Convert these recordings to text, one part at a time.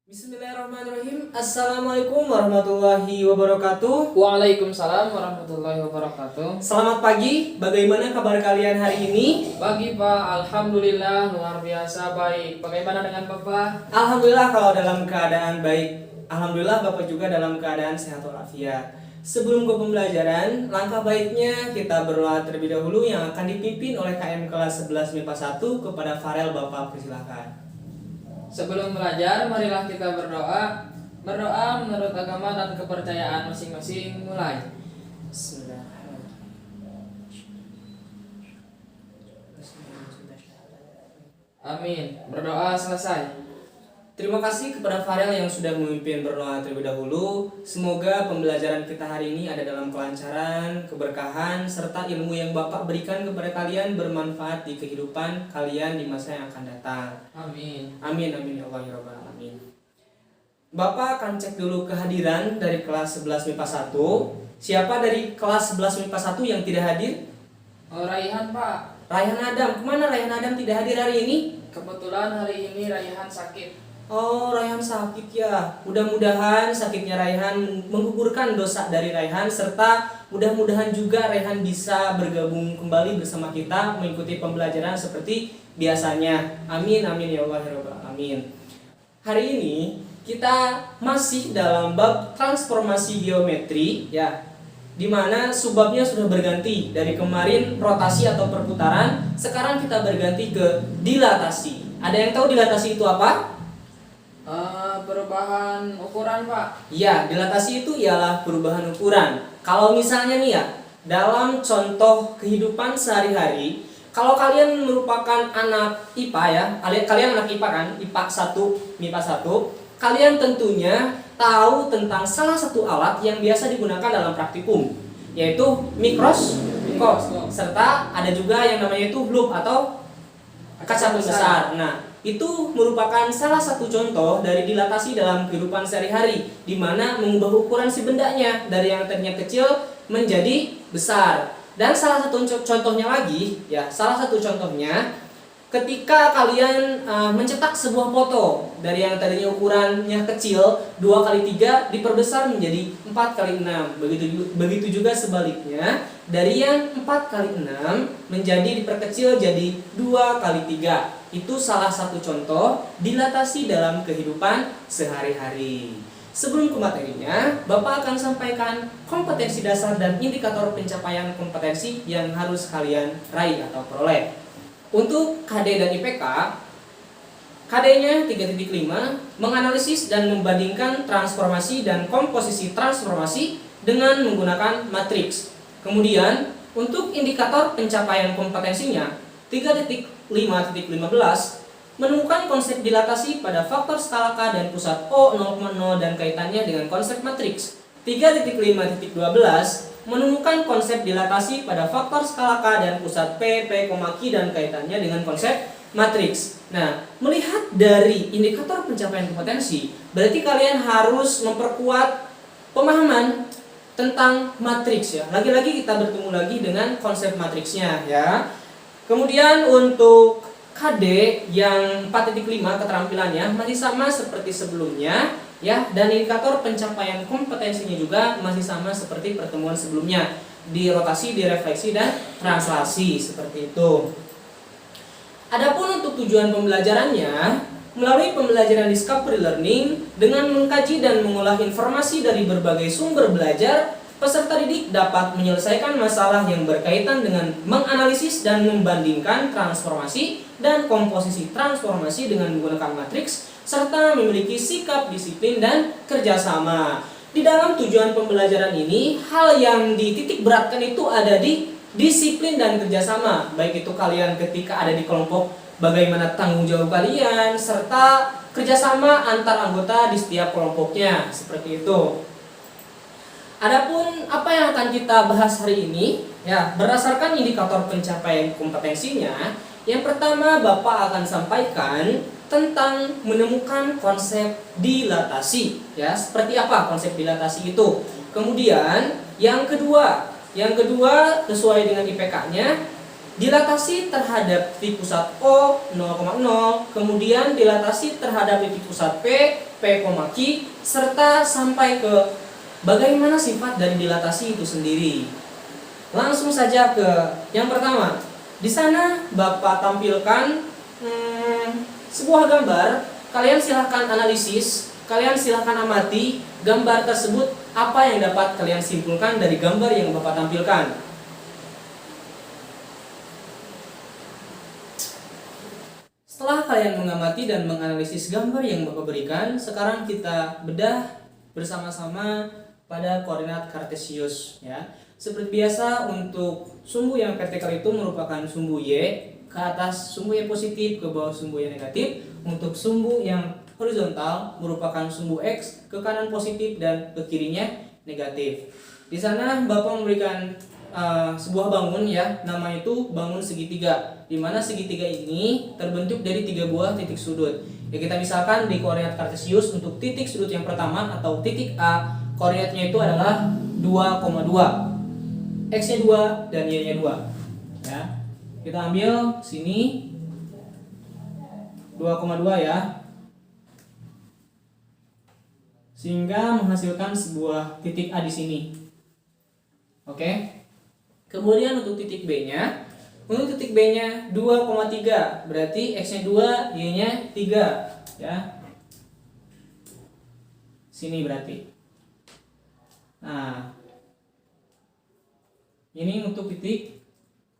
Bismillahirrahmanirrahim. Assalamualaikum warahmatullahi wabarakatuh. Waalaikumsalam warahmatullahi wabarakatuh. Selamat pagi. Bagaimana kabar kalian hari ini? Pagi Pak, Alhamdulillah luar biasa baik. Bagaimana dengan Bapak? Alhamdulillah kalau dalam keadaan baik. Alhamdulillah Bapak juga dalam keadaan sehat walafiat. Sebelum ke pembelajaran, langkah baiknya kita berdoa terlebih dahulu yang akan dipimpin oleh KM kelas 11 MIPA 1 kepada Farel. Bapak persilakan. Sebelum belajar, marilah kita berdoa. Berdoa menurut agama dan kepercayaan masing-masing. Mulai. Amin. Berdoa selesai. Terima kasih kepada Farel yang sudah memimpin berdoa terlebih dahulu. Semoga pembelajaran kita hari ini ada dalam kelancaran, keberkahan, serta ilmu yang Bapak berikan kepada kalian bermanfaat di kehidupan kalian di masa yang akan datang. Amin. Amin, amin ya Allah ya Rabbal alamin. Bapak akan cek dulu kehadiran dari kelas 11 MIPA 1. Siapa dari kelas 11 MIPA 1 yang tidak hadir? Raihan Pak. Raihan Adam. Kemana Raihan Adam tidak hadir hari ini? Kebetulan hari ini Raihan sakit. Oh, Raihan sakit ya. Mudah-mudahan sakitnya Raihan menggugurkan dosa dari Raihan, serta mudah-mudahan juga Raihan bisa bergabung kembali bersama kita mengikuti pembelajaran seperti biasanya. Amin, amin ya Allah ya Rabbal alamin. Hari ini kita masih dalam bab transformasi geometri ya, dimana subbabnya sudah berganti dari kemarin rotasi atau perputaran, sekarang kita berganti ke dilatasi. Ada yang tahu dilatasi itu apa? Perubahan ukuran Pak. Ya, dilatasi itu ialah perubahan ukuran. Kalau misalnya nih ya, dalam contoh kehidupan sehari-hari, kalau kalian merupakan anak IPA ya, kalian anak IPA kan, IPA 1, MIPA 1, kalian tentunya tahu tentang salah satu alat yang biasa digunakan dalam praktikum, yaitu mikroskop, serta ada juga yang namanya itu loupe atau kaca pembesar. Nah, itu merupakan salah satu contoh dari dilatasi dalam kehidupan sehari-hari, di mana mengubah ukuran si bendanya dari yang tadinya kecil menjadi besar. Dan salah satu contohnya lagi, ya, salah satu contohnya ketika kalian mencetak sebuah foto dari yang tadinya ukurannya kecil 2x3 diperbesar menjadi 4x6. Begitu juga sebaliknya, dari yang 4x6 menjadi diperkecil jadi 2x3. Itu salah satu contoh dilatasi dalam kehidupan sehari-hari. Sebelum ke materinya, Bapak akan sampaikan kompetensi dasar dan indikator pencapaian kompetensi yang harus kalian raih atau peroleh. Untuk KD dan IPK, KD-nya 3.5 menganalisis dan membandingkan transformasi dan komposisi transformasi dengan menggunakan matriks. Kemudian, untuk indikator pencapaian kompetensinya 3.5.15 menemukan konsep dilatasi pada faktor skala K dan pusat O 0,0 dan kaitannya dengan konsep matriks. 3.5.12 menemukan konsep dilatasi pada faktor skala K dan pusat P, Q dan kaitannya dengan konsep matriks. Nah, melihat dari indikator pencapaian kompetensi, berarti kalian harus memperkuat pemahaman tentang matriks ya. Lagi-lagi kita bertemu lagi dengan konsep matriksnya ya. Kemudian untuk KD yang 4.5 keterampilannya masih sama seperti sebelumnya ya, dan indikator pencapaian kompetensinya juga masih sama seperti pertemuan sebelumnya, di rotasi, direfleksi dan translasi seperti itu. Adapun untuk tujuan pembelajarannya, melalui pembelajaran discovery learning dengan mengkaji dan mengolah informasi dari berbagai sumber belajar, peserta didik dapat menyelesaikan masalah yang berkaitan dengan menganalisis dan membandingkan transformasi dan komposisi transformasi dengan menggunakan matriks, serta memiliki sikap disiplin dan kerjasama. Di dalam tujuan pembelajaran ini, hal yang dititik beratkan itu ada di disiplin dan kerjasama. Baik itu kalian ketika ada di kelompok, bagaimana tanggung jawab kalian, serta kerjasama antar anggota di setiap kelompoknya, seperti itu. Adapun apa yang akan kita bahas hari ini, ya, berdasarkan indikator pencapaian kompetensinya, yang pertama Bapak akan sampaikan tentang menemukan konsep dilatasi, ya, seperti apa konsep dilatasi itu. Kemudian yang kedua sesuai dengan IPK-nya, dilatasi terhadap titik pusat O 0,0, kemudian dilatasi terhadap titik pusat P, P, Q, serta sampai ke bagaimana sifat dari dilatasi itu sendiri. Langsung saja ke yang pertama. Di sana Bapak tampilkan sebuah gambar. Kalian silahkan analisis, kalian silahkan amati gambar tersebut, apa yang dapat kalian simpulkan dari gambar yang Bapak tampilkan. Setelah kalian mengamati dan menganalisis gambar yang Bapak berikan, sekarang kita bedah bersama-sama pada koordinat kartesius ya. Seperti biasa, untuk sumbu yang vertikal itu merupakan sumbu Y, ke atas sumbu Y positif, ke bawah sumbu Y negatif. Untuk sumbu yang horizontal merupakan sumbu X, ke kanan positif dan ke kirinya negatif. Di sana Bapak memberikan sebuah bangun ya, nama itu bangun segitiga, di mana segitiga ini terbentuk dari 3 buah titik sudut. Ya, kita misalkan di koordinat kartesius untuk titik sudut yang pertama atau titik A, koordinatnya itu adalah 2,2, X-nya 2 dan Y-nya 2 ya. Kita ambil sini 2,2 ya, sehingga menghasilkan sebuah titik A di sini. Oke. Kemudian untuk titik B-nya, untuk titik B-nya 2,3, berarti X-nya 2, Y-nya 3 ya. Sini berarti. Nah, ini untuk titik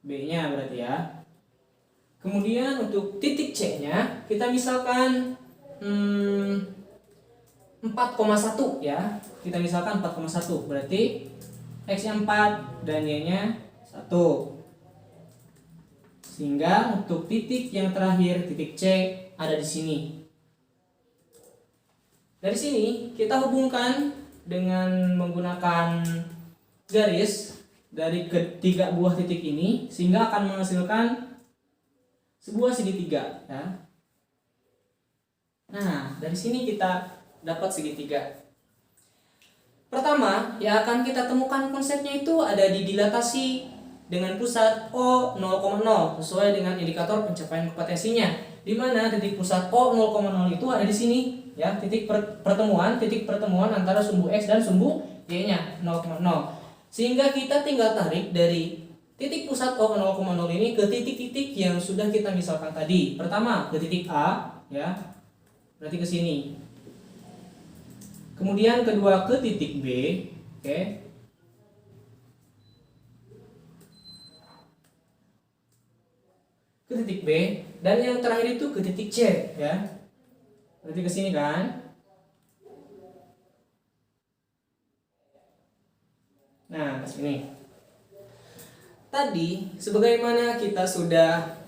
B-nya berarti ya. Kemudian untuk titik C-nya, kita misalkan 4,1 ya. Kita misalkan 4,1, berarti X-nya 4 dan Y-nya 1. Sehingga untuk titik yang terakhir, titik C, ada di sini. Dari sini kita hubungkan dengan menggunakan garis dari ketiga buah titik ini, sehingga akan menghasilkan sebuah segitiga ya. Nah, dari sini kita dapat segitiga. Pertama, yang akan kita temukan konsepnya itu ada di dilatasi dengan pusat O 0,0 sesuai dengan indikator pencapaian kompetensinya, di mana titik pusat O 0,0 itu ada di sini ya, titik pertemuan antara sumbu X dan sumbu Y-nya 0,0. Sehingga kita tinggal tarik dari titik pusat O 0,0 ini ke titik-titik yang sudah kita misalkan tadi. Pertama ke titik A ya, berarti ke sini. Kemudian kedua ke titik B, oke. Ke titik B, dan yang terakhir itu ke titik C ya. Berarti ke sini kan? Nah, ke sini. Tadi sebagaimana kita sudah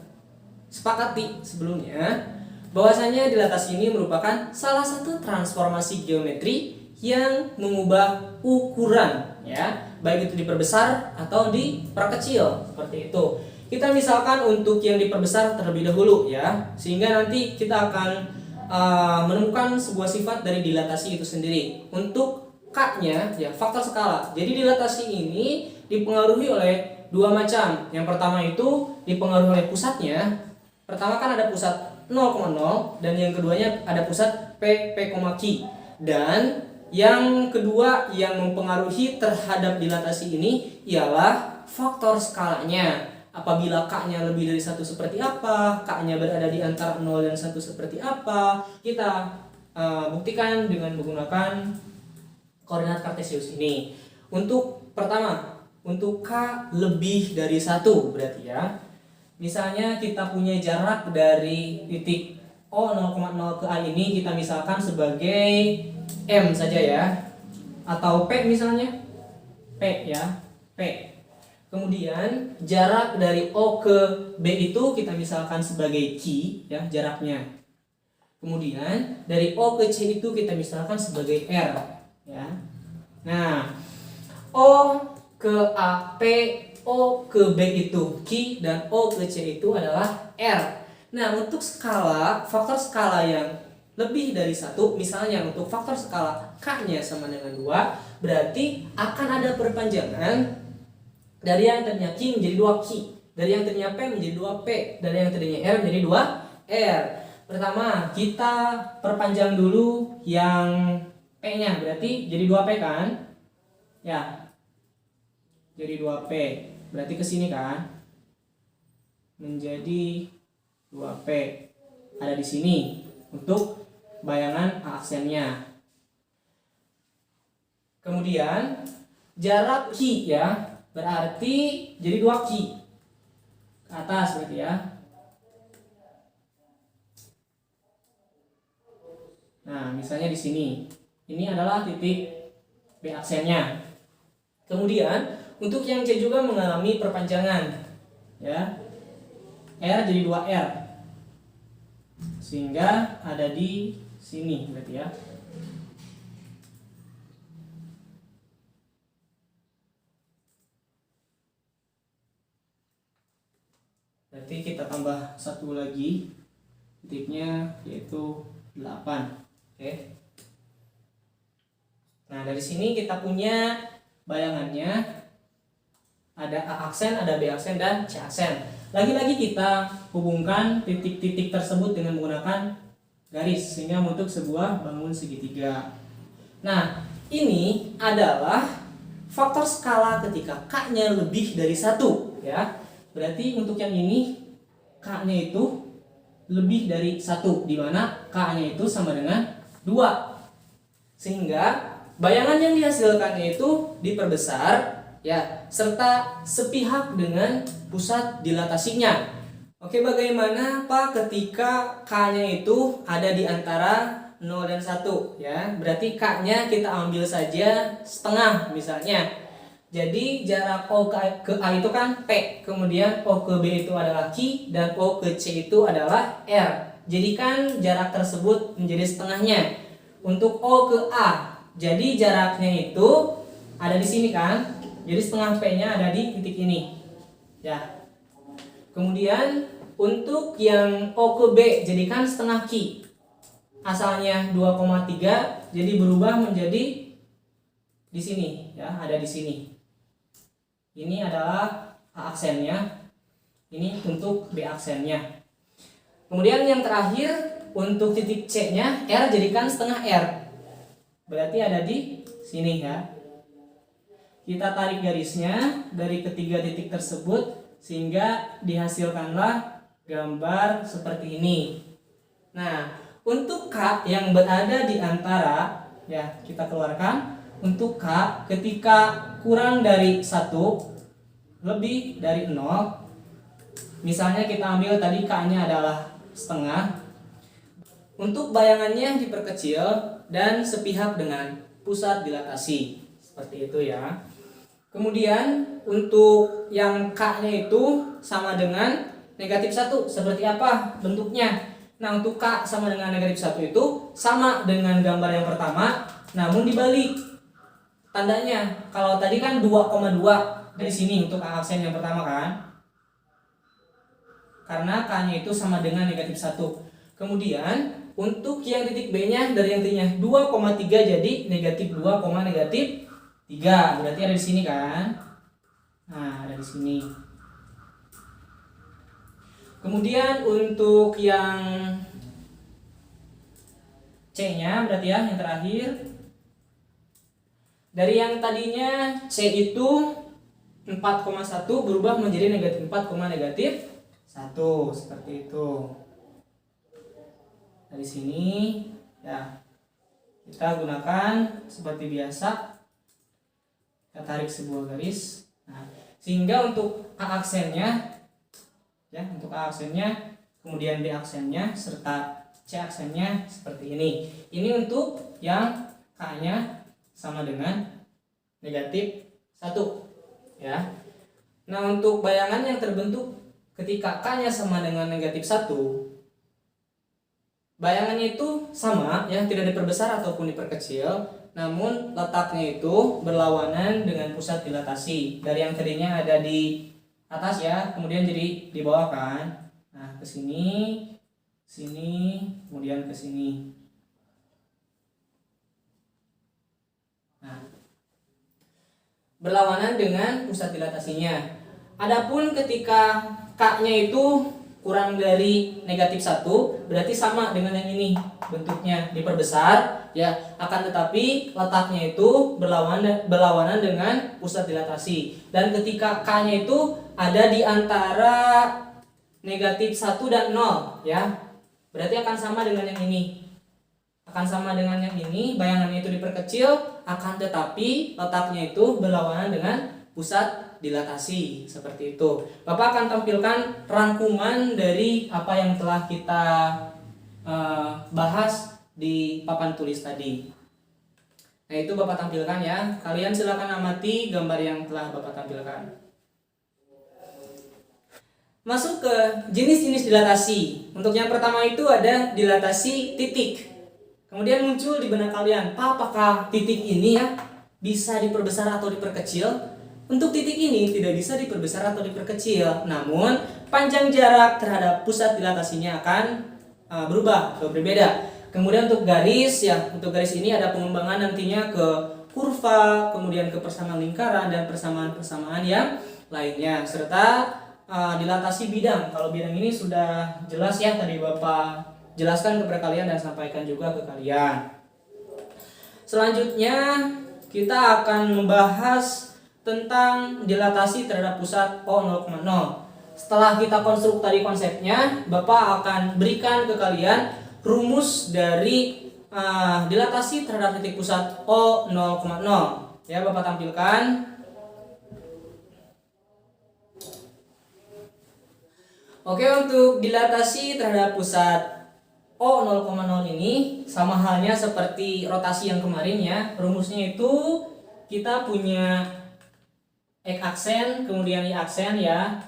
sepakati sebelumnya, bahwasanya dilatasi ini merupakan salah satu transformasi geometri yang mengubah ukuran ya, baik itu diperbesar atau diperkecil seperti itu. Kita misalkan untuk yang diperbesar terlebih dahulu ya, sehingga nanti kita akan menemukan sebuah sifat dari dilatasi itu sendiri. Untuk K-nya ya, faktor skala. Jadi dilatasi ini dipengaruhi oleh dua macam. Yang pertama itu dipengaruhi oleh pusatnya. Pertama kan ada pusat 0,0 dan yang keduanya ada pusat P, Q. Dan yang kedua yang mempengaruhi terhadap dilatasi ini ialah faktor skalanya. Apabila K-nya lebih dari 1 seperti apa, K-nya berada di antara 0 dan 1 seperti apa, kita buktikan dengan menggunakan koordinat kartesius ini. Untuk pertama, untuk K lebih dari 1 berarti ya. Misalnya kita punya jarak dari titik O 0,0 ke A ini, kita misalkan sebagai M saja ya, atau P misalnya, P ya, P. Kemudian jarak dari O ke B itu kita misalkan sebagai Q ya, jaraknya. Kemudian dari O ke C itu kita misalkan sebagai R ya. Nah, O ke A P, O ke B itu Q, dan O ke C itu adalah R. Nah, untuk skala, faktor skala yang lebih dari 1, misalnya untuk faktor skala K-nya sama dengan 2, berarti akan ada perpanjangan dari yang tadinya Q menjadi 2Q Dari yang tadinya P menjadi 2P. Dari yang tadinya R menjadi 2R. Pertama, kita perpanjang dulu yang P-nya. Berarti jadi 2P kan? Ya. Jadi 2P. Berarti ke sini kan? Menjadi 2P. Ada di sini untuk bayangan aksennya. Kemudian jarak Q ya, berarti jadi 2Q ke atas berarti ya. Nah, misalnya di sini. Ini adalah titik B aksennya. Kemudian untuk yang C juga mengalami perpanjangan ya. R jadi 2R. Sehingga ada di sini berarti ya. Berarti kita tambah satu lagi titiknya yaitu 8. Oke. Nah, dari sini kita punya bayangannya. Ada A aksen, ada B aksen, dan C aksen. Lagi-lagi kita hubungkan titik-titik tersebut dengan menggunakan garis sehingga membentuk sebuah bangun segitiga. Nah, ini adalah faktor skala ketika K-nya lebih dari 1 ya. Berarti untuk yang ini K-nya itu lebih dari 1, di mana K-nya itu sama dengan 2. Sehingga bayangan yang dihasilkannya itu diperbesar ya, serta sepihak dengan pusat dilatasinya. Oke, bagaimana Pak ketika K-nya itu ada di antara 0 dan 1 ya? Berarti K-nya kita ambil saja setengah misalnya. Jadi jarak O ke A itu kan P, kemudian O ke B itu adalah Q, dan O ke C itu adalah R. Jadikan jarak tersebut menjadi setengahnya. Untuk O ke A, jadi jaraknya itu ada di sini kan? Jadi setengah P-nya ada di titik ini. Ya. Kemudian untuk yang O ke B, jadikan setengah Q. Asalnya 2,3, jadi berubah menjadi di sini ya, ada di sini. Ini adalah A aksennya. Ini untuk B aksennya. Kemudian yang terakhir untuk titik C-nya R, jadikan setengah R. Berarti ada di sini ya. Kita tarik garisnya dari ketiga titik tersebut sehingga dihasilkanlah gambar seperti ini. Nah, untuk K yang berada di antara ya, kita keluarkan. Untuk K ketika kurang dari 1 lebih dari 0, misalnya kita ambil tadi K-nya adalah setengah. Untuk bayangannya diperkecil dan sepihak dengan pusat dilatasi. Seperti itu ya. Kemudian untuk yang K-nya itu sama dengan negatif 1. Seperti apa bentuknya? Nah, untuk K sama dengan negatif 1 itu sama dengan gambar yang pertama, namun dibalik tandanya. Kalau tadi kan 2,2 dari sini untuk A aksen yang pertama kan, karena K-nya itu sama dengan negatif 1. Kemudian untuk yang titik B-nya dari yang tadinya 2,3 jadi negatif 2, negatif 3. Berarti ada di sini kan? Nah, ada di sini. Kemudian untuk yang C-nya berarti ya, yang terakhir. Dari yang tadinya C itu 4,1 berubah menjadi negatif 4, negatif 1. Seperti itu. Dari sini ya, kita gunakan seperti biasa. Kita tarik sebuah garis. Nah, sehingga untuk A aksennya ya, untuk A aksennya, kemudian B aksennya serta C aksennya seperti ini. Ini untuk yang K-nya sama dengan negatif 1 ya. Nah, untuk bayangan yang terbentuk ketika K-nya sama dengan negatif 1, bayangannya itu sama ya, tidak diperbesar ataupun diperkecil, namun letaknya itu berlawanan dengan pusat dilatasi. Dari yang tadinya ada di atas ya, kemudian jadi di bawah kan. Nah, ke sini, sini, kemudian ke sini. Nah, berlawanan dengan pusat dilatasinya. Adapun ketika K-nya itu kurang dari -1, berarti sama dengan yang ini, bentuknya diperbesar ya. Akan tetapi letaknya itu berlawanan dengan pusat dilatasi. Dan ketika K-nya itu ada di antara -1 dan 0 ya, berarti akan sama dengan yang ini. Akan sama dengan yang ini, bayangannya itu diperkecil, akan tetapi letaknya itu berlawanan dengan pusat dilatasi, seperti itu. Bapak akan tampilkan rangkuman dari apa yang telah kita bahas di papan tulis tadi. Nah, itu Bapak tampilkan ya. Kalian silakan amati gambar yang telah Bapak tampilkan. Masuk ke jenis-jenis dilatasi. Untuk yang pertama itu ada dilatasi titik. Kemudian muncul di benak kalian, apakah titik ini ya bisa diperbesar atau diperkecil? Untuk titik ini tidak bisa diperbesar atau diperkecil, namun panjang jarak terhadap pusat dilatasinya akan berubah atau berbeda. Kemudian untuk garis ya, untuk garis ini ada pengembangan nantinya ke kurva, kemudian ke persamaan lingkaran dan persamaan-persamaan yang lainnya, serta dilatasi bidang. Kalau bidang ini sudah jelas ya, tadi Bapak jelaskan kepada kalian dan sampaikan juga ke kalian. Selanjutnya kita akan membahas tentang dilatasi terhadap pusat O0,0. Setelah kita konstruk tadi konsepnya, Bapak akan berikan ke kalian rumus dari dilatasi terhadap titik pusat O0,0. Ya, Bapak tampilkan. Oke, untuk dilatasi terhadap pusat O0,0 ini sama halnya seperti rotasi yang kemarin ya. Rumusnya itu kita punya X aksen, kemudian Y aksen ya.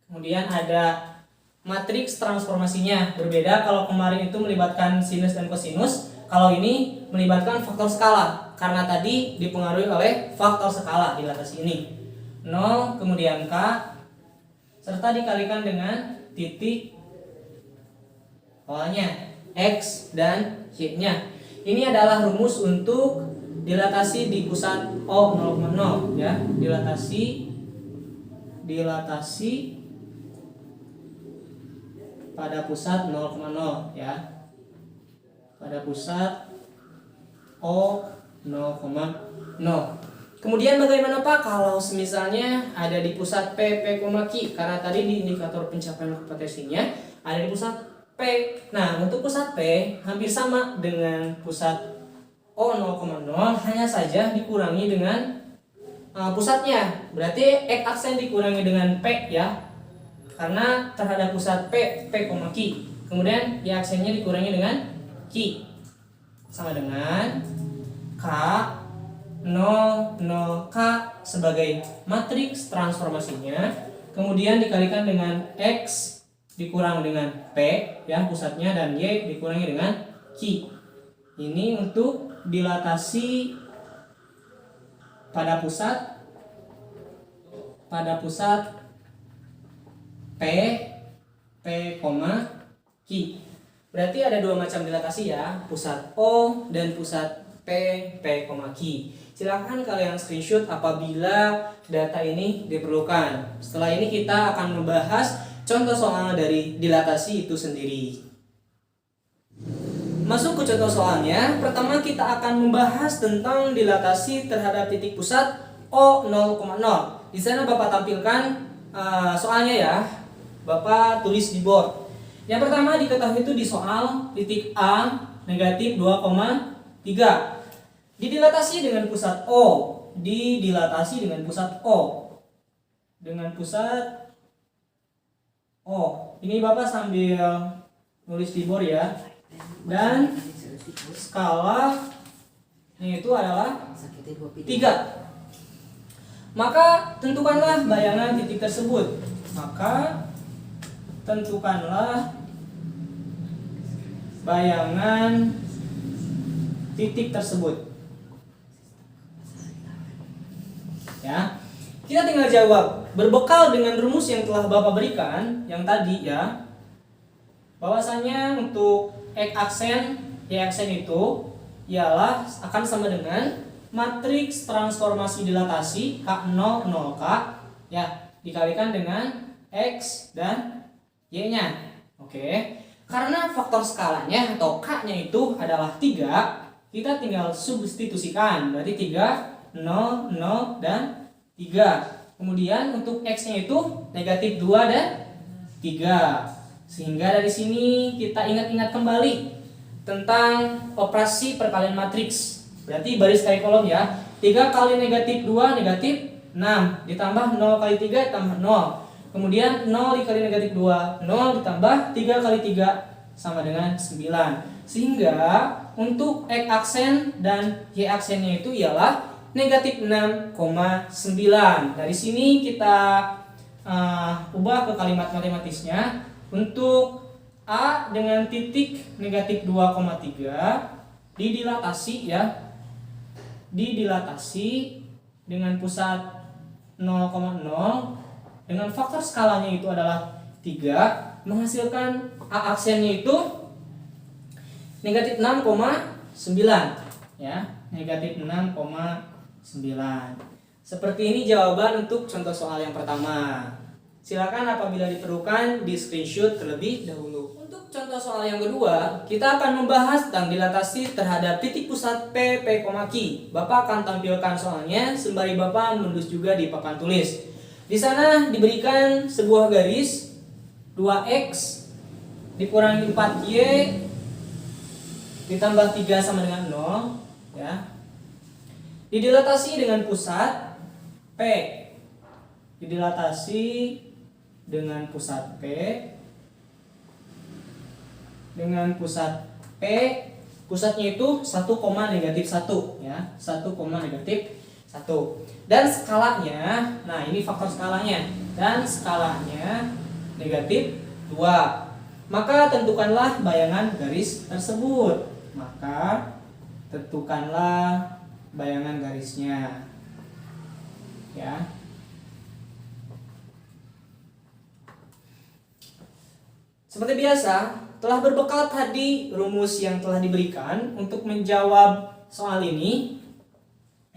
Kemudian ada matriks transformasinya. Berbeda kalau kemarin itu melibatkan sinus dan kosinus, kalau ini melibatkan faktor skala karena tadi dipengaruhi oleh faktor skala dilatasi ini. 0 kemudian K serta dikalikan dengan titik awalnya X dan Y-nya. Ini adalah rumus untuk dilatasi di pusat O0,0 ya, dilatasi pada pusat 0,0 ya, pada pusat O0,0. Kemudian bagaimana Pak kalau misalnya ada di pusat P, Q, karena tadi di indikator pencapaian kompetensinya ada di pusat P. Nah, untuk pusat P hampir sama dengan pusat O0,0, hanya saja dikurangi dengan pusatnya. Berarti X aksen dikurangi dengan P ya, karena terhadap pusat P, Q. Kemudian Y aksennya dikurangi dengan Q, sama dengan K 0, 0, K sebagai matriks transformasinya. Kemudian dikalikan dengan X dikurang dengan P ya pusatnya, dan Y dikurangi dengan Q. Ini untuk dilatasi pada pusat P, Q. Berarti ada dua macam dilatasi ya, pusat O dan pusat P, Q. Silakan kalian screenshot apabila data ini diperlukan. Setelah ini kita akan membahas contoh soal dari dilatasi itu sendiri. Masuk ke contoh soalnya. Pertama kita akan membahas tentang dilatasi terhadap titik pusat O0,0. Di sana Bapak tampilkan soalnya ya. Bapak tulis di board. Yang pertama diketahui itu di soal titik A negatif 2,3. Didilatasi dengan pusat O. Didilatasi dengan pusat O. Dengan pusat O. Ini Bapak sambil nulis di board ya. Dan skala ini itu adalah 3. Maka tentukanlah bayangan titik tersebut. Maka tentukanlah bayangan titik tersebut. Ya. Kita tinggal jawab berbekal dengan rumus yang telah Bapak berikan yang tadi ya. Bahwasanya untuk X aksen, Y aksen itu ialah akan sama dengan matriks transformasi dilatasi K0, 0K ya. dikalikan dengan X dan Y-nya. Oke. Karena faktor skalanya atau K-nya itu adalah 3, kita tinggal substitusikan. Berarti 3, 0, 0, dan 3. Kemudian untuk X-nya itu negatif 2 dan 3. Sehingga dari sini kita ingat-ingat kembali tentang operasi perkalian matriks. Berarti baris kali kolom ya. 3 kali negatif 2 negatif 6. Ditambah 0 kali 3 ditambah 0. Kemudian 0 dikali negatif 2, 0 ditambah 3 kali 3 sama dengan 9. Sehingga untuk X aksen dan Y aksennya itu ialah negatif 6,9. Dari sini kita ubah ke kalimat matematisnya. Untuk A dengan titik negatif 2,3 didilatasi ya. Didilatasi dengan pusat 0,0 dengan faktor skalanya itu adalah 3, menghasilkan A aksennya itu negatif 6,9 ya, negatif 6,9. Seperti ini jawaban untuk contoh soal yang pertama. Silakan apabila diperlukan di screenshot terlebih dahulu. Untuk contoh soal yang kedua, kita akan membahas tentang dilatasi terhadap titik pusat P, Q. Bapak akan tampilkan soalnya sembari Bapak menulis juga di papan tulis. Di sana diberikan sebuah garis 2x dikurangi 4y ditambah 3 sama dengan 0 ya. Didilatasi dengan pusat P. Didilatasi dengan pusat P. Dengan pusat P, pusatnya itu 1, negatif 1 ya. 1, negatif 1. Dan skalanya, nah ini faktor skalanya, dan skalanya negatif 2. Maka tentukanlah bayangan garis tersebut. Maka tentukanlah bayangan garisnya. Ya. Seperti biasa, telah berbekal tadi rumus yang telah diberikan untuk menjawab soal ini.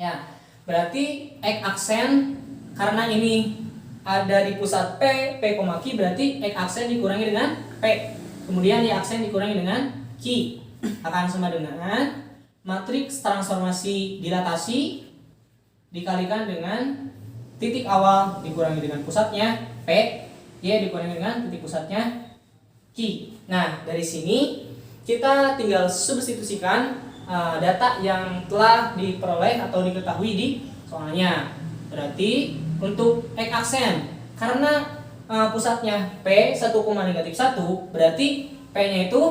Ya. Berarti X aksen karena ini ada di pusat P, Q, berarti X aksen dikurangi dengan P. Kemudian Y aksen dikurangi dengan Q. Akan sama dengan matriks transformasi dilatasi dikalikan dengan titik awal dikurangi dengan pusatnya P, Y dikurangi dengan titik pusatnya Q. Nah, dari sini kita tinggal substitusikan data yang telah diperoleh atau diketahui di soalnya. Berarti untuk X aksen karena pusatnya P 1, negatif 1, berarti P-nya itu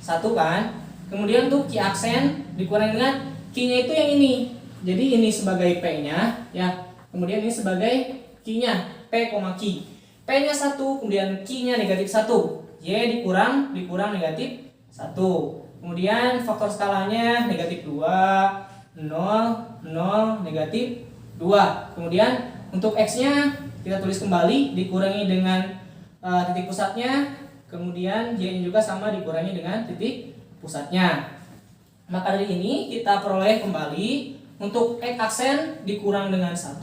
1 kan. Kemudian untuk Q aksen dikurangi dengan Q-nya itu yang ini. Jadi ini sebagai P-nya ya. Kemudian ini sebagai Q-nya P, Q. P-nya 1, kemudian Q-nya negatif 1. Y dikurang negatif 1. Kemudian faktor skalanya negatif 2, 0, 0, negatif 2. Kemudian untuk X-nya kita tulis kembali dikurangi dengan titik pusatnya. Kemudian Y-nya juga sama dikurangi dengan titik pusatnya. Maka dari ini kita peroleh kembali untuk X aksen dikurang dengan 1.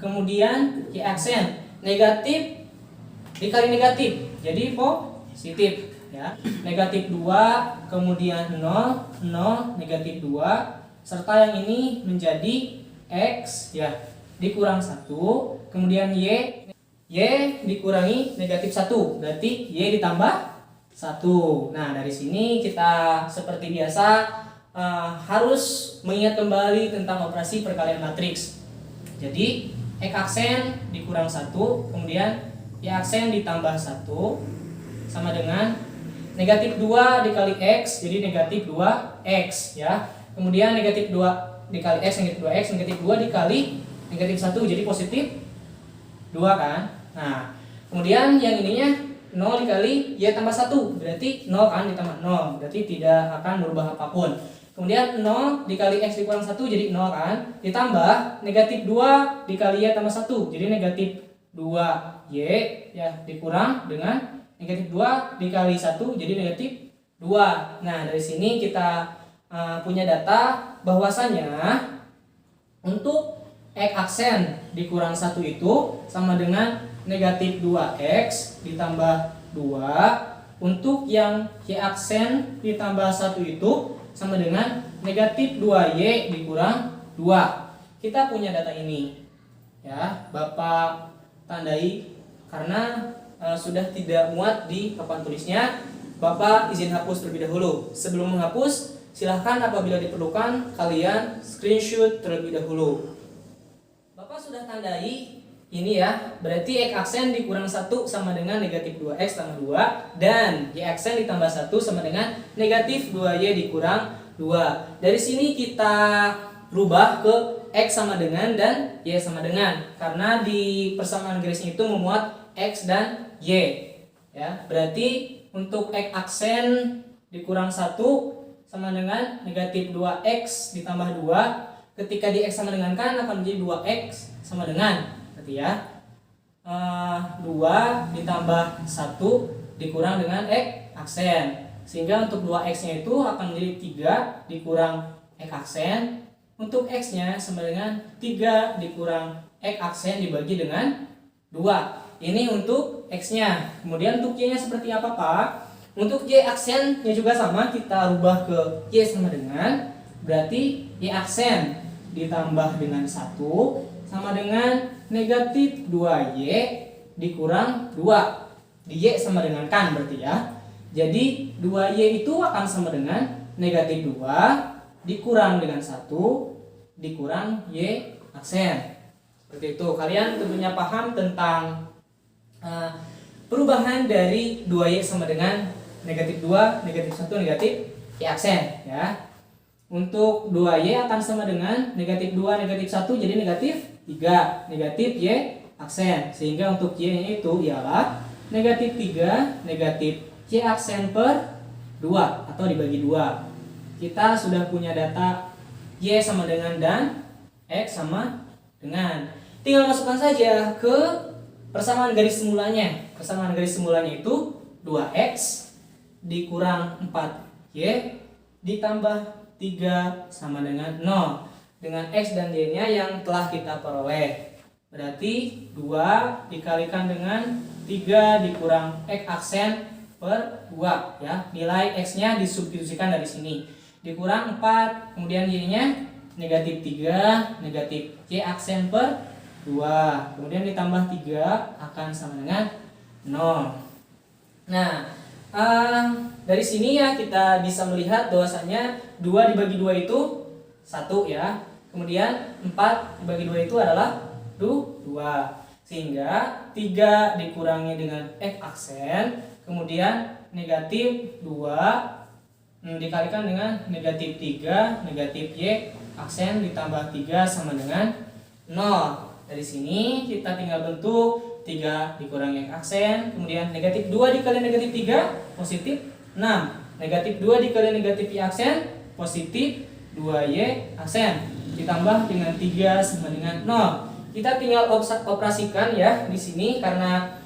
Kemudian Y aksen negatif dikali negatif jadi positif. Ya, negatif 2, kemudian 0, 0, negatif 2, serta yang ini menjadi X ya, dikurang 1, kemudian Y dikurangi negatif 1, berarti Y ditambah 1. Nah, dari sini kita seperti biasa harus mengingat kembali tentang operasi perkalian matriks. Jadi, X aksen dikurang 1, kemudian Y aksen ditambah 1, sama dengan negatif 2 dikali X, jadi negatif 2X ya. Kemudian negatif 2 dikali X, negatif 2X, negatif 2 dikali negatif 1, jadi positif 2 kan. Nah, kemudian yang ininya 0 dikali Y tambah 1, berarti 0 kan ditambah 0, berarti tidak akan merubah apapun. Kemudian 0 dikali X dikurang 1 jadi 0 kan, ditambah negatif 2 dikali Y tambah 1, jadi negatif 2Y ya, dikurang dengan negatif 2 dikali 1 jadi negatif 2. Nah, dari sini kita punya data bahwasanya untuk X aksen dikurang 1 itu sama dengan negatif 2X ditambah 2. Untuk yang Y aksen ditambah 1 itu sama dengan negatif 2Y dikurang 2. Kita punya data ini. Ya, Bapak tandai karena sudah tidak muat di papan tulisnya. Bapak izin hapus terlebih dahulu. Sebelum menghapus, silahkan apabila diperlukan kalian screenshot terlebih dahulu. Bapak sudah tandai ini ya, berarti X aksen dikurang 1 sama dengan negatif 2X tambah 2, dan Y aksen ditambah 1 sama dengan negatif 2Y dikurang 2. Dari sini kita rubah ke X sama dengan dan Y sama dengan, karena di persamaan garisnya itu memuat X dan Y. Ya, berarti untuk X aksen dikurang 1 sama dengan negatif 2X ditambah 2. Ketika di X sama dengan kan akan menjadi 2X sama dengan, berarti ya 2 ditambah 1 dikurang dengan X aksen. Sehingga untuk 2X nya itu akan menjadi 3 dikurang X aksen. Untuk X nya sama dengan 3 dikurang X aksen dibagi dengan 2. Ini untuk X nya. Kemudian untuk Y nya seperti apa Pak? Untuk Y aksennya juga sama, kita rubah ke Y sama dengan, berarti Y aksen ditambah dengan 1 sama dengan negatif 2Y dikurang 2. Di Y sama dengan kan berarti ya. Jadi 2Y itu akan sama dengan negatif 2 dikurang dengan 1 dikurang Y aksen. Seperti itu. Kalian tentunya paham tentang perubahan dari 2Y sama dengan negatif 2, negatif 1, negatif Y aksen ya. Untuk 2Y akan sama dengan negatif 2, negatif 1 jadi negatif 3, negatif Y aksen. Sehingga untuk Y nya itu ialah negatif 3, negatif Y aksen per 2 atau dibagi 2. Kita sudah punya data Y sama dengan dan X sama dengan. Tinggal masukkan saja ke persamaan garis semulanya. Persamaan garis semulanya itu 2X dikurang 4Y ditambah 3 sama dengan 0. Dengan X dan Y nya yang telah kita peroleh. Berarti 2 dikalikan dengan 3 dikurang X aksen per 2 ya. Nilai X nya disubstitusikan dari sini. Dikurang 4, kemudian Y nya negatif 3, negatif Y aksen per 2. Kemudian ditambah 3 akan sama dengan 0. Nah, dari sini ya kita bisa melihat bahwasanya 2 dibagi 2 itu 1 ya. Kemudian 4 dibagi 2 itu adalah 2. Sehingga 3 dikurangi dengan X aksen, kemudian negatif 2 dikalikan dengan negatif 3, negatif Y aksen ditambah 3 sama dengan 0. Dari sini kita tinggal bentuk 3 dikurangi X aksen, kemudian negatif 2 dikali negatif 3 positif 6. Negatif 2 dikali negatif Y aksen positif 2Y aksen. Ditambah dengan 3 sama dengan 0. Kita tinggal operasikan ya di sini karena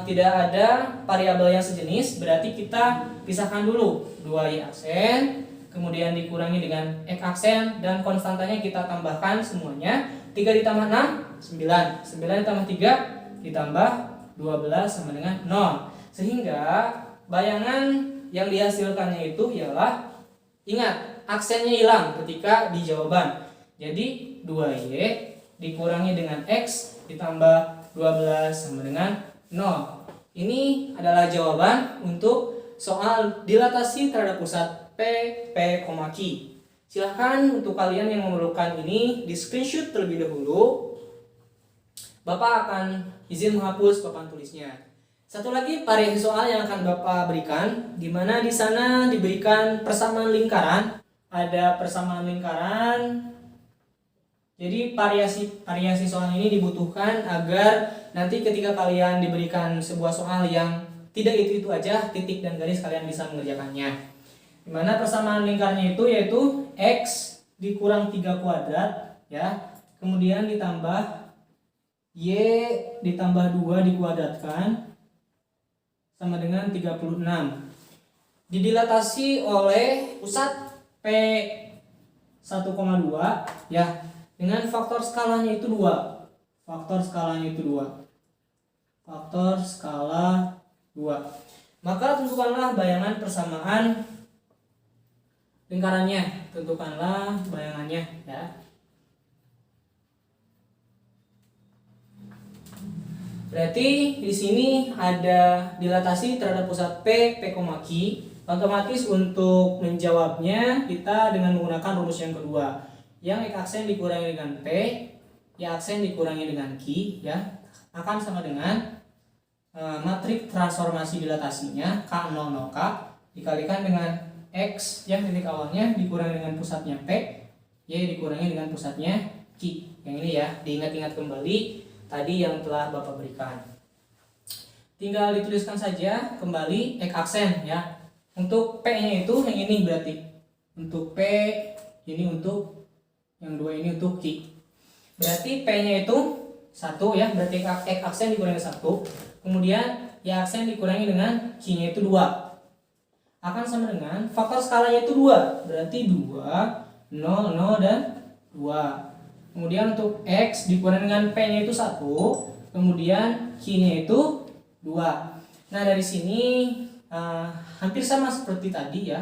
tidak ada variabel yang sejenis, berarti kita pisahkan dulu 2Y aksen, kemudian dikurangi dengan X aksen dan konstantanya kita tambahkan semuanya. 3 ditambah 6 9. 9 ditambah 3 ditambah 12 sama dengan 0. Sehingga bayangan yang dihasilkannya itu ialah, ingat aksennya hilang ketika di jawaban. Jadi 2Y dikurangi dengan X ditambah 12 sama dengan 0. Ini adalah jawaban untuk soal dilatasi terhadap pusat P, P, Q. Silahkan untuk kalian yang memerlukan ini di screenshot terlebih dahulu. Bapak akan izin menghapus papan tulisnya. Satu lagi variasi soal yang akan Bapak berikan, di mana di sana diberikan persamaan lingkaran. Ada persamaan lingkaran. Jadi variasi soal ini dibutuhkan agar nanti ketika kalian diberikan sebuah soal yang tidak itu aja, titik dan garis, kalian bisa mengerjakannya. Di mana persamaan lingkarnya itu yaitu X dikurang 3 kuadrat ya. Kemudian ditambah Y ditambah 2 dikuadratkan sama dengan 36. Didilatasi oleh pusat P 1,2 ya. dengan faktor skalanya itu 2. Faktor skalanya itu 2. Faktor skala 2. Maka tentukanlah bayangan persamaan lingkarannya. Tentukanlah bayangannya ya. Berarti di sini ada dilatasi terhadap pusat P, Q. Otomatis untuk menjawabnya kita dengan menggunakan rumus yang kedua. Yang X aksen dikurangi dengan P, Y aksen dikurangi dengan Q ya, akan sama dengan matriks transformasi dilatasinya K00K dikalikan dengan X yang titik awalnya dikurangi dengan pusatnya P, Y dikurangi dengan pusatnya Q. Yang ini ya, diingat-ingat kembali tadi yang telah Bapak berikan. Tinggal dituliskan saja kembali X aksen ya. Untuk P-nya itu yang ini berarti. Untuk P ini untuk yang 2 ini untuk Q. Berarti P-nya itu 1 ya, berarti X aksen dikurangi 1. Kemudian Y aksen dikurangi dengan Q-nya itu 2. Akan sama dengan faktor skalanya itu 2. Berarti 2, 0, 0 dan 2. Kemudian untuk X dikurangi dengan P-nya itu 1. Kemudian Q-nya itu 2. Nah dari sini hampir sama seperti tadi ya.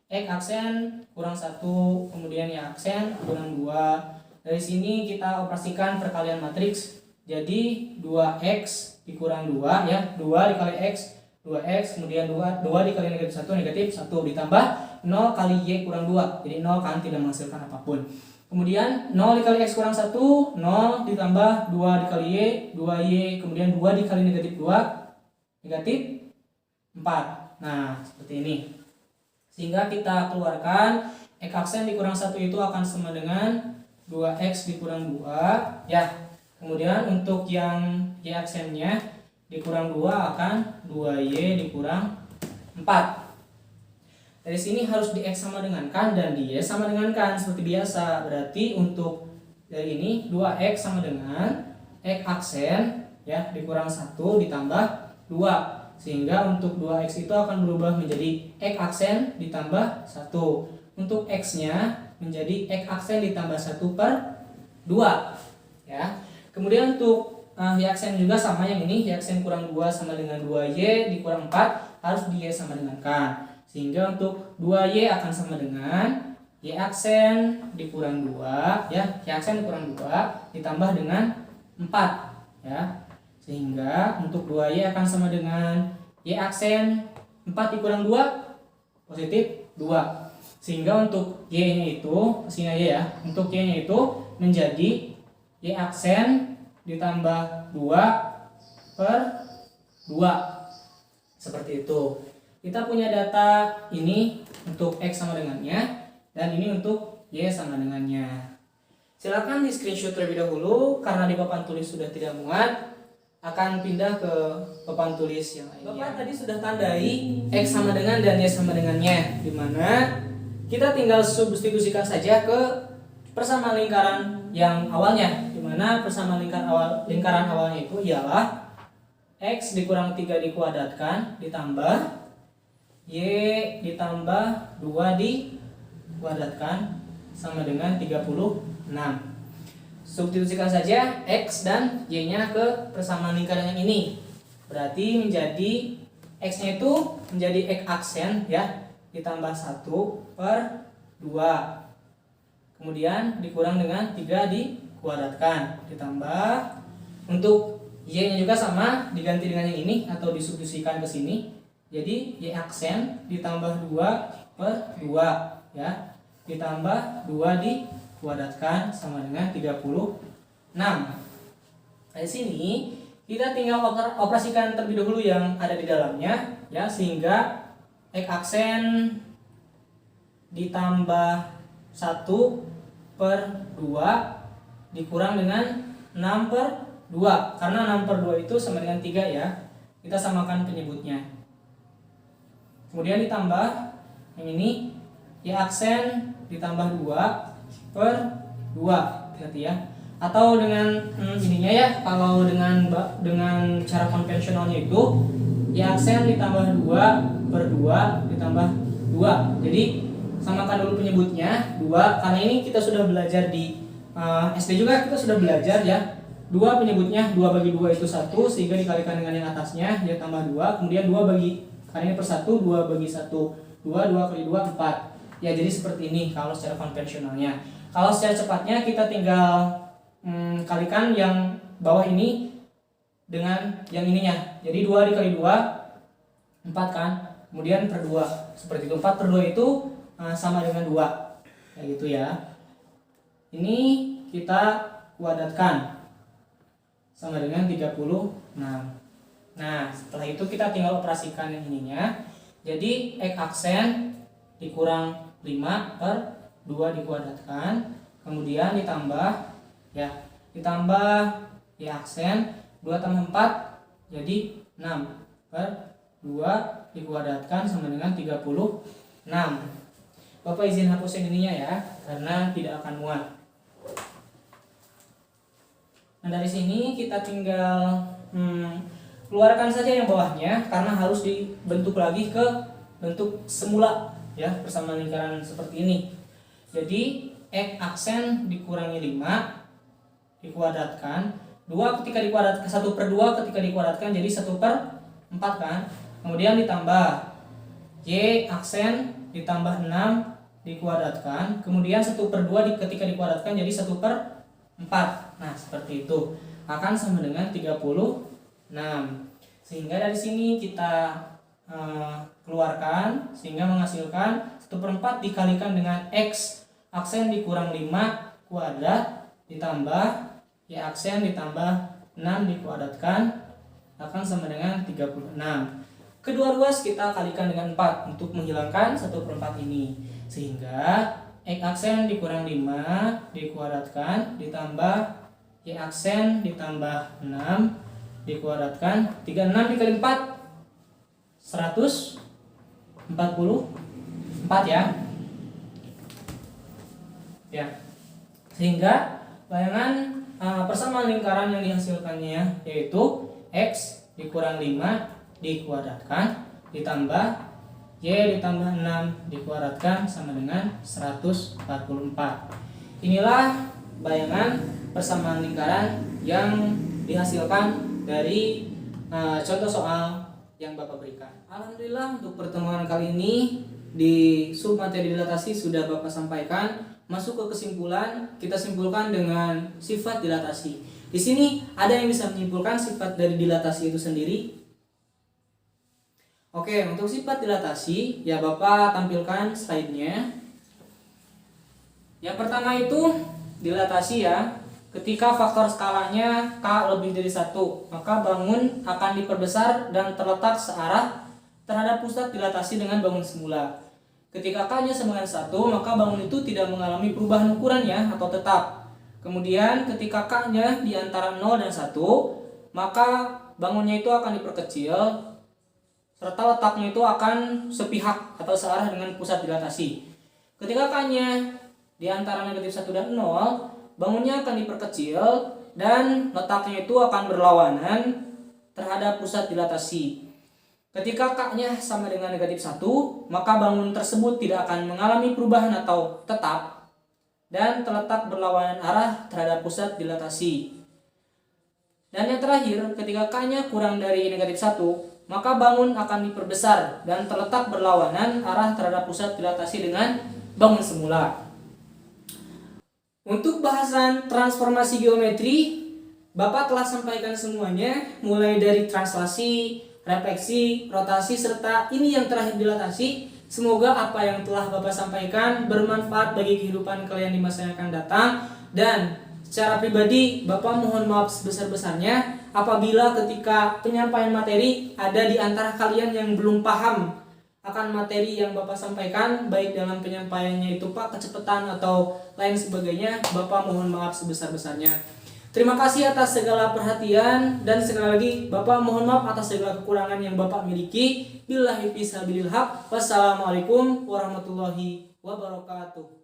X aksen kurang 1, kemudian Y aksen kurang 2. Dari sini kita operasikan perkalian matriks. Jadi 2X dikurang 2 ya. 2 dikali X, 2X, kemudian 2 dikali negatif 1, negatif 1 ditambah 0 kali Y kurang 2. Jadi 0 kan tidak menghasilkan apapun. Kemudian 0 dikali X kurang 1, 0 ditambah 2 dikali Y, 2Y, kemudian 2 dikali negatif 2, negatif 4. Nah, seperti ini. Sehingga kita keluarkan X aksen dikurang 1 itu akan sama dengan 2X dikurang 2 ya. Kemudian untuk yang Y aksennya dikurang 2 akan 2Y dikurang 4. Dari sini harus di X sama dengan kan dan di Y sama dengan kan seperti biasa. Berarti untuk dari ini 2X sama dengan X aksen ya dikurang 1 ditambah 2. Sehingga untuk 2X itu akan berubah menjadi X aksen ditambah 1. Untuk X-nya menjadi X aksen ditambah 1 per 2 ya. Kemudian untuk Y aksen juga sama yang ini, Y aksen kurang 2 sama dengan 2Y dikurang 4 harus di Y sama dengan kan. Sehingga untuk 2Y akan sama dengan Y aksen dikurang 2 ya, Y aksen dikurang 2 ditambah dengan 4 ya. Sehingga untuk 2Y akan sama dengan Y aksen 4 dikurang 2 positif 2. Sehingga untuk Y-nya itu, kesini aja ya, untuk Y-nya itu menjadi Y aksen ditambah 2 per 2. Seperti itu. Kita punya data ini untuk X sama dengannya dan ini untuk Y sama dengannya. Silakan di screenshot terlebih dahulu karena di papan tulis sudah tidak muat. Akan pindah ke papan tulis yang lainnya. Bapak tadi sudah tandai X sama dengan dan Y sama dengannya, dimana kita tinggal substitusikan saja ke persamaan lingkaran yang awalnya, dimana persamaan lingkaran awalnya itu ialah X dikurang 3 dikuadratkan ditambah Y ditambah 2 dikuadratkan sama dengan 36. Substitusikan saja X dan Y-nya ke persamaan lingkaran yang ini. Berarti menjadi X-nya itu menjadi X aksen ya, ditambah 1 per 2. Kemudian dikurang dengan 3 dikuadratkan. Ditambah untuk Y-nya juga sama, diganti dengan yang ini atau disubstitusikan ke sini. Jadi Y aksen ditambah 2 per 2 ya. Ditambah 2 dikuadratkan sama dengan 36. Di sini kita tinggal operasikan terlebih dahulu yang ada di dalamnya ya, sehingga X aksen ditambah 1 per 2 dikurang dengan 6 per 2. Karena 6 per 2 itu sama dengan 3 ya. Kita samakan penyebutnya. Kemudian ditambah yang ini Y aksen ditambah 2 per 2, berarti ya. Atau dengan ininya ya, kalau dengan cara konvensionalnya itu Y aksen ditambah 2 per 2 ditambah 2. Jadi samakan dulu penyebutnya 2 karena ini kita sudah belajar di SD juga kita sudah belajar ya. 2 penyebutnya 2 bagi 2 itu 1, sehingga dikalikan dengan yang atasnya dia tambah 2, kemudian 2 bagi karena ini per 1, 2 bagi 1 2 kali 2 4. Ya, jadi seperti ini kalau secara konvensionalnya. Kalau secara cepatnya kita tinggal kalikan yang bawah ini dengan yang ininya. Jadi 2 dikali 2 4 kan. Kemudian per 2. Seperti itu. 4 per 2 itu sama dengan 2. Kayak gitu ya. Ini kita kuadratkan sama dengan 36. Nah, setelah itu kita tinggal operasikan yang ininya. Jadi X aksen dikurang 5 per 2 dikuadratkan, kemudian ditambah Y aksen 2 tambah 4 jadi 6 per 2 dikuadratkan sama dengan 36. Bapak izin hapus yang ininya ya, karena tidak akan muat. Nah, dari sini kita tinggal keluarkan saja yang bawahnya, karena harus dibentuk lagi ke bentuk semula ya, bersama lingkaran seperti ini. Jadi X aksen dikurangi 5 dikuadratkan, 2 ketika dikuadratkan 1 per 2 ketika dikuadratkan jadi 1 per 4 kan. Kemudian ditambah Y aksen ditambah 6 dikuadratkan, kemudian 1 per 2 ketika dikuadratkan jadi 1 per 4. Nah, seperti itu akan sama dengan 36. Sehingga dari sini kita keluarkan sehingga menghasilkan 1 per 4 dikalikan dengan X aksen dikurang 5 kuadrat ditambah Y aksen ditambah 6 dikuadratkan akan sama dengan 36. Kedua ruas kita kalikan dengan 4 untuk menghilangkan 1 per 4 ini. Sehingga X aksen dikurang 5 dikuadratkan ditambah Y aksen ditambah 6 dikuadratkan, 36 dikali 4 144 ya. Ya. Sehingga bayangan persamaan lingkaran yang dihasilkannya yaitu X dikurang 5 dikuadratkan ditambah Y ditambah 6 dikuadratkan sama dengan 144. Inilah bayangan persamaan lingkaran yang dihasilkan dari contoh soal yang Bapak berikan. Alhamdulillah untuk pertemuan kali ini di sub materi dilatasi sudah Bapak sampaikan. Masuk ke kesimpulan, kita simpulkan dengan sifat dilatasi. Di sini ada yang bisa menyimpulkan sifat dari dilatasi itu sendiri? Oke, untuk sifat dilatasi ya Bapak tampilkan slide-nya. Yang pertama itu dilatasi ya. Ketika faktor skalanya K lebih dari 1, maka bangun akan diperbesar dan terletak searah terhadap pusat dilatasi dengan bangun semula. Ketika K-nya sama dengan 1, maka bangun itu tidak mengalami perubahan ukurannya atau tetap. Kemudian ketika K-nya di antara 0 dan 1, maka bangunnya itu akan diperkecil serta letaknya itu akan sepihak atau searah dengan pusat dilatasi. Ketika K-nya di antara negatif 1 dan 0, bangunnya akan diperkecil dan letaknya itu akan berlawanan terhadap pusat dilatasi. Ketika K-nya sama dengan negatif 1, maka bangun tersebut tidak akan mengalami perubahan atau tetap dan terletak berlawanan arah terhadap pusat dilatasi. Dan yang terakhir, ketika K-nya kurang dari negatif 1, maka bangun akan diperbesar dan terletak berlawanan arah terhadap pusat dilatasi dengan bangun semula. Untuk bahasan transformasi geometri, Bapak telah sampaikan semuanya, mulai dari translasi, refleksi, rotasi, serta ini yang terakhir dilatasi. Semoga apa yang telah Bapak sampaikan bermanfaat bagi kehidupan kalian di masa yang akan datang. Dan secara pribadi, Bapak mohon maaf sebesar-besarnya apabila ketika penyampaian materi ada di antara kalian yang belum paham akan materi yang Bapak sampaikan, baik dalam penyampaiannya itu Pak kecepatan atau lain sebagainya. Bapak mohon maaf sebesar-besarnya. Terima kasih atas segala perhatian, dan sekali lagi Bapak mohon maaf atas segala kekurangan yang Bapak miliki. Billahi fisabilil haq. Wassalamualaikum warahmatullahi wabarakatuh.